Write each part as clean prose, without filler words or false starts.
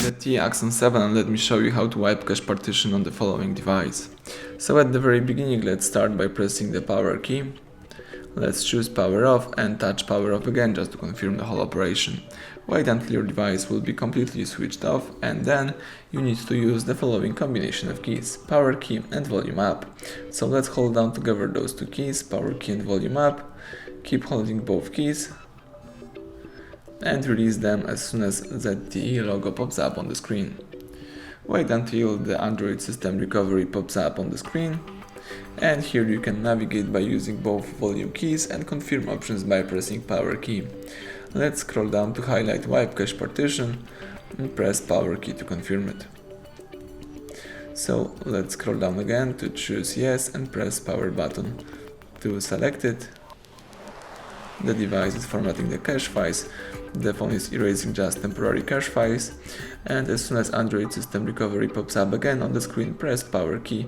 ZTE Axon 7, and let me show you how to wipe cache partition on the following device. So at the very beginning, let's start by pressing the power key. Let's choose power off and touch power off again just to confirm the whole operation. Wait until your device will be completely switched off, and then you need to use the following combination of keys: power key and volume up. So let's hold down together those two keys, power key and volume up. Keep holding both keys and release them as soon as ZTE logo pops up on the screen. Wait until the Android system recovery pops up on the screen, and here you can navigate by using both volume keys and confirm options by pressing power key. Let's scroll down to highlight wipe cache partition and press power key to confirm it. So let's scroll down again to choose yes and press power button to select it. The device is formatting the cache files, the phone is erasing just temporary cache files, and as soon as Android system recovery pops up again on the screen, press power key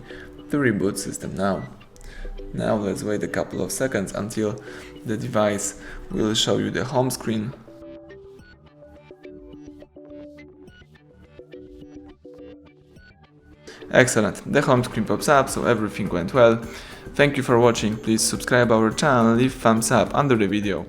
to reboot system now. Now let's wait a couple of seconds until the device will show you the home screen. Excellent, the home screen pops up, so everything went well. Thank you for watching, please subscribe our channel and leave thumbs up under the video.